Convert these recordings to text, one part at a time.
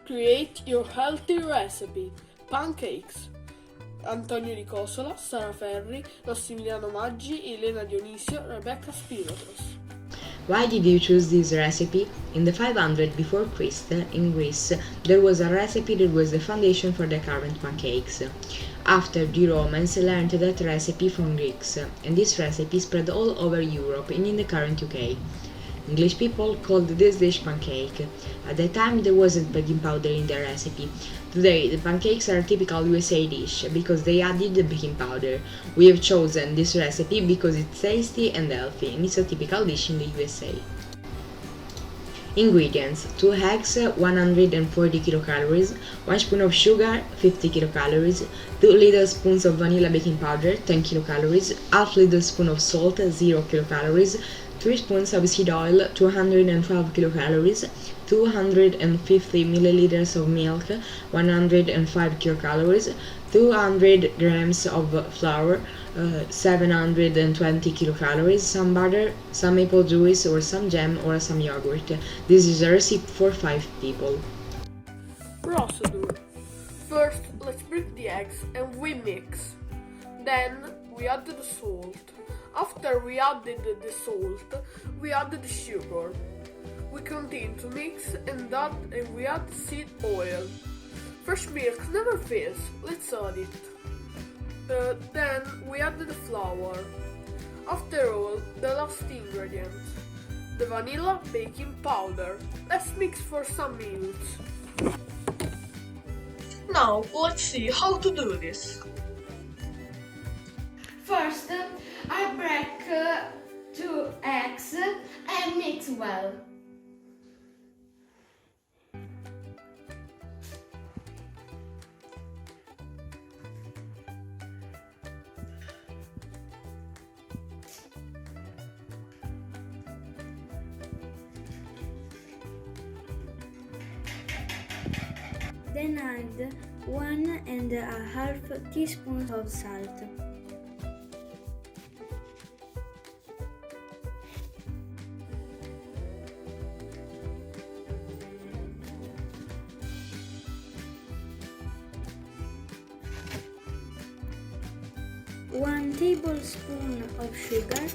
Create your healthy recipe. Pancakes. Antonio Di Cosola, Sara Ferri, Massimiliano Maggi, Elena Dionisio, Rebecca Spinotos. Why did you choose this recipe? In the 500 before Christ, in Greece, there was a recipe that was the foundation for the current pancakes. After, the Romans learned that recipe from Greeks, and this recipe spread all over Europe and in the current UK. English people called this dish pancake. At that time there wasn't baking powder in the recipe. Today the pancakes are a typical USA dish because they added the baking powder. We have chosen this recipe because it's tasty and healthy and it's a typical dish in the USA. Ingredients: 2 eggs, 140 kilocalories, 1 spoon of sugar, 50 kilocalories, 2 little spoons of vanilla baking powder, 10 kilocalories, half little spoon of salt, 0 kilocalories, 3 spoons of seed oil, 212 kilocalories, 250 milliliters of milk, 105 kilocalories, 200 grams of flour, 720 kilocalories, some butter, some maple juice or some jam or some yogurt. This is a recipe for 5 people. Procedure. First, let's break the eggs and we mix. Then we add the salt. After we added the salt, we added the sugar. We continue to mix and we add seed oil. Fresh milk never fails, let's add it. Then we add the flour. After all, the last ingredient, the vanilla baking powder. Let's mix for some minutes. Now let's see how to do this. First, I break 2 eggs and mix well. Then add 1.5 teaspoons of salt. One tablespoon of sugar,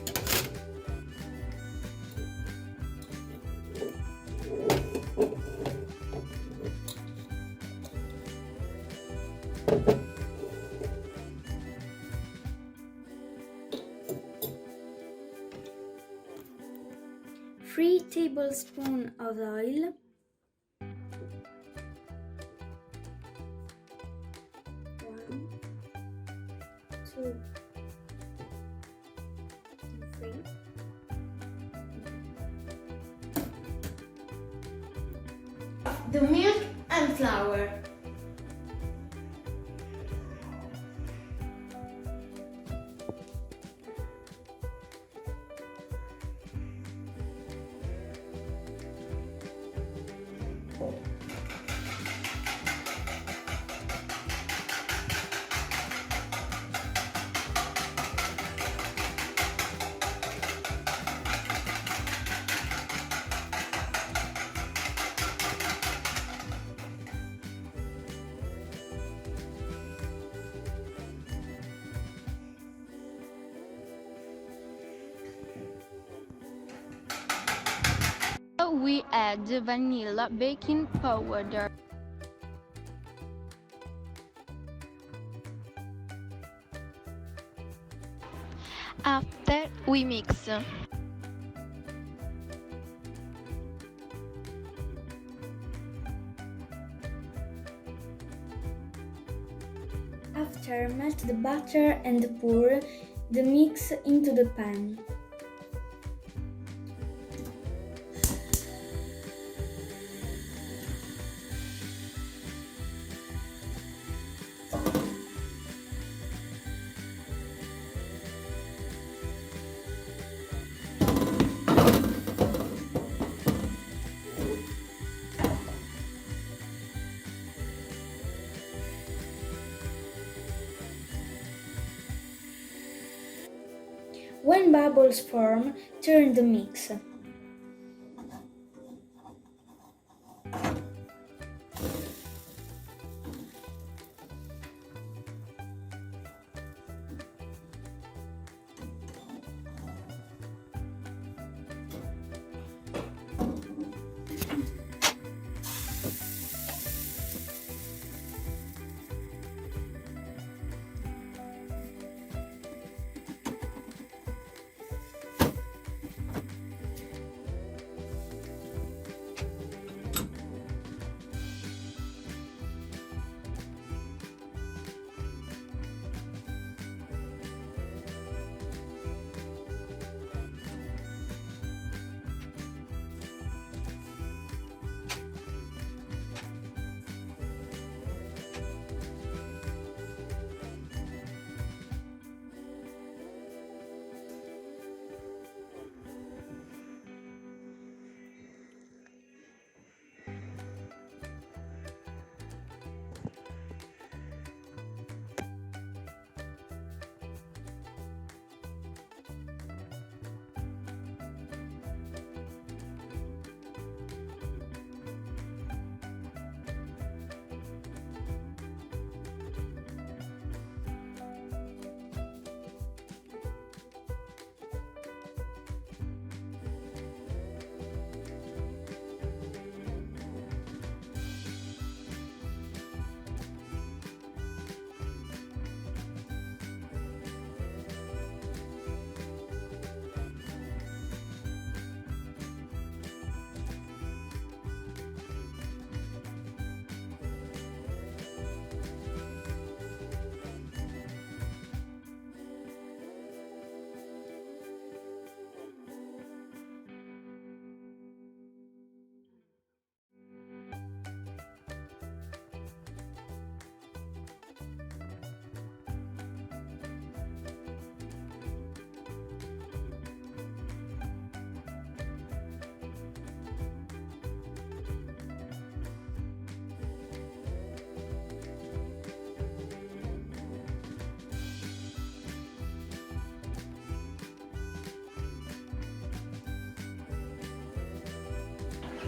three tablespoons of oil, 1, 2, 3. The milk and flour. We add vanilla baking powder. After we mix. After, melt the butter and pour the mix into the pan. When bubbles form, turn the mix.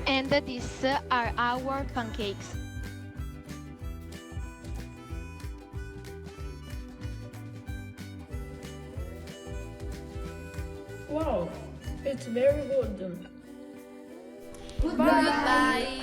And these are our pancakes. Wow, it's very good. Goodbye.